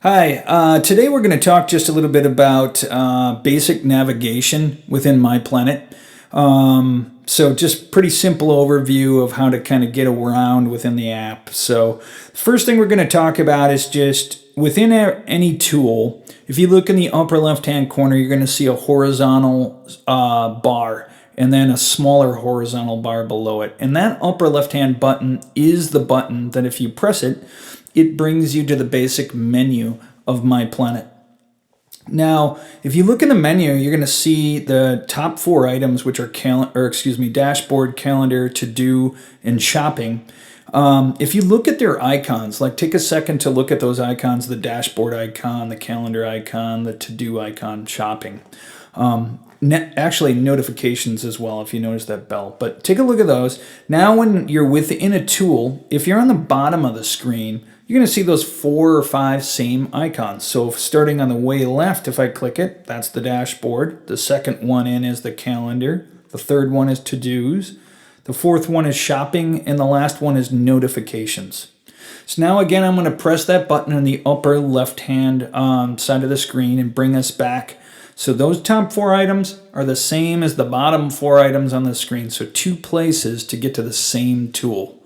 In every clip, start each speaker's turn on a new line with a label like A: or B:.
A: Hi, today we're going to talk just a little bit about basic navigation within MiplaniT. So just pretty simple overview of how to kind of get around within the app. So the first thing we're going to talk about is just within any tool, if you look in the upper left-hand corner, you're going to see a horizontal bar and then a smaller horizontal bar below it. And that upper left-hand button is the button that if you press it, it brings you to the basic menu of MiplaniT. Now, if you look in the menu, you're going to see the top four items, which are dashboard, calendar, to-do, and shopping. If you look at their icons, like take a second to look at those icons, the dashboard icon, the calendar icon, the to-do icon, shopping. Actually, notifications as well, if you notice that bell. But take a look at those. Now when you're within a tool, if you're on the bottom of the screen, you're going to see those 4 or 5 same icons. So starting on the way left, if I click it, that's the dashboard. The second one in is the calendar. The third one is to-dos. The fourth one is shopping. And the last one is notifications. So now again, I'm going to press that button in the upper left-hand side of the screen and bring us back. So those top 4 items are the same as the bottom 4 items on the screen. So 2 places to get to the same tool.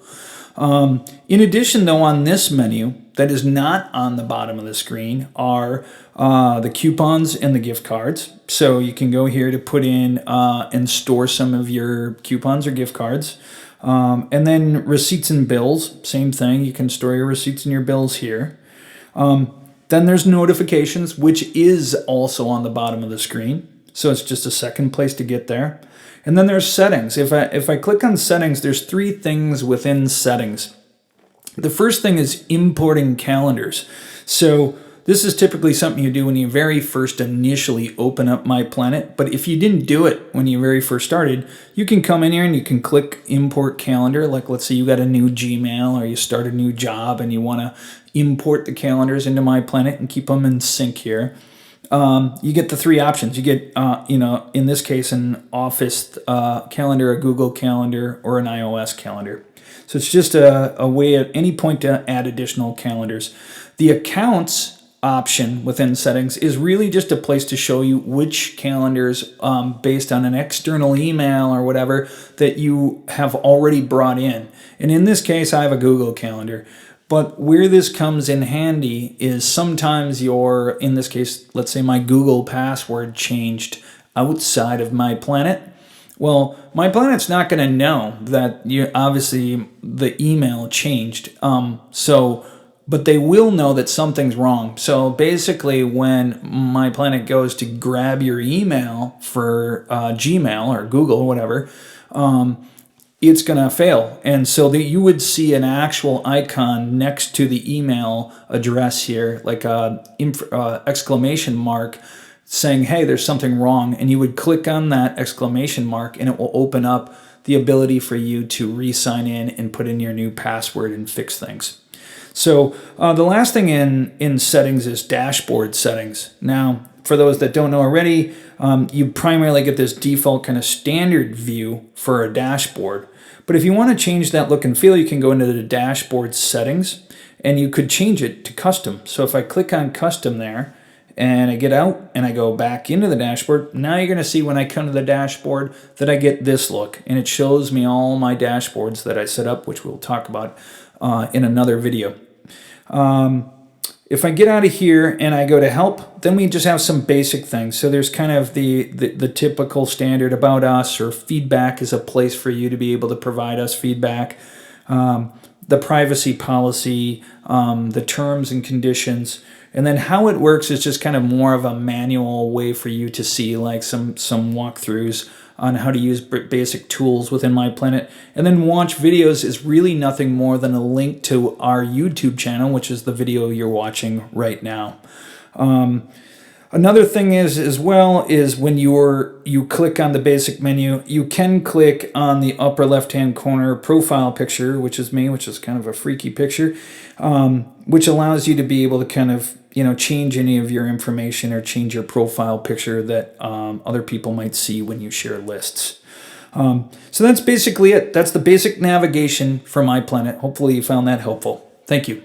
A: In addition, though, on this menu that is not on the bottom of the screen are the coupons and the gift cards. So you can go here to put in and store some of your coupons or gift cards. And then receipts and bills, same thing. You can store your receipts and your bills here. Then there's notifications, which is also on the bottom of the screen. So it's just a second place to get there. And then there's settings. If I click on settings, there's 3 things within settings. The first thing is importing calendars. So this is typically something you do when you very first initially open up MiplaniT. But if you didn't do it when you very first started, you can come in here and you can click import calendar. Like let's say you got a new Gmail or you start a new job and you want to import the calendars into MiplaniT and keep them in sync here. You get the 3 options. You get, in this case, an Office calendar, a Google calendar, or an iOS calendar. So it's just a way at any point to add additional calendars. The accounts option within settings is really just a place to show you which calendars based on an external email or whatever that you have already brought in. And in this case, I have a Google calendar. But where this comes in handy is sometimes in this case, let's say my Google password changed outside of MiplaniT. Well, MiplaniT's not going to know that obviously the email changed. But they will know that something's wrong. So basically when MiplaniT goes to grab your email for Gmail or Google or whatever, it's going to fail. And so that you would see an actual icon next to the email address here, like a exclamation mark saying, hey, there's something wrong. And you would click on that exclamation mark and it will open up the ability for you to re-sign in and put in your new password and fix things. So the last thing in settings is dashboard settings. Now, for those that don't know already, you primarily get this default kind of standard view for a dashboard. But if you want to change that look and feel, you can go into the dashboard settings and you could change it to custom. So if I click on custom there and I get out and I go back into the dashboard, now you're going to see when I come to the dashboard that I get this look. And it shows me all my dashboards that I set up, which we'll talk about in another video. If I get out of here and I go to help, then we just have some basic things. So there's kind of the typical standard about us, or feedback is a place for you to be able to provide us feedback. The privacy policy, the terms and conditions, and then how it works is just kind of more of a manual way for you to see like some walkthroughs on how to use basic tools within MiplaniT. And then watch videos is really nothing more than a link to our YouTube channel, which is the video you're watching right now. Another thing is when you click on the basic menu, you can click on the upper left-hand corner profile picture, which is me, which is kind of a freaky picture, which allows you to be able to kind of change any of your information or change your profile picture that other people might see when you share lists. So that's basically it. That's the basic navigation for MiplaniT. Hopefully you found that helpful. Thank you.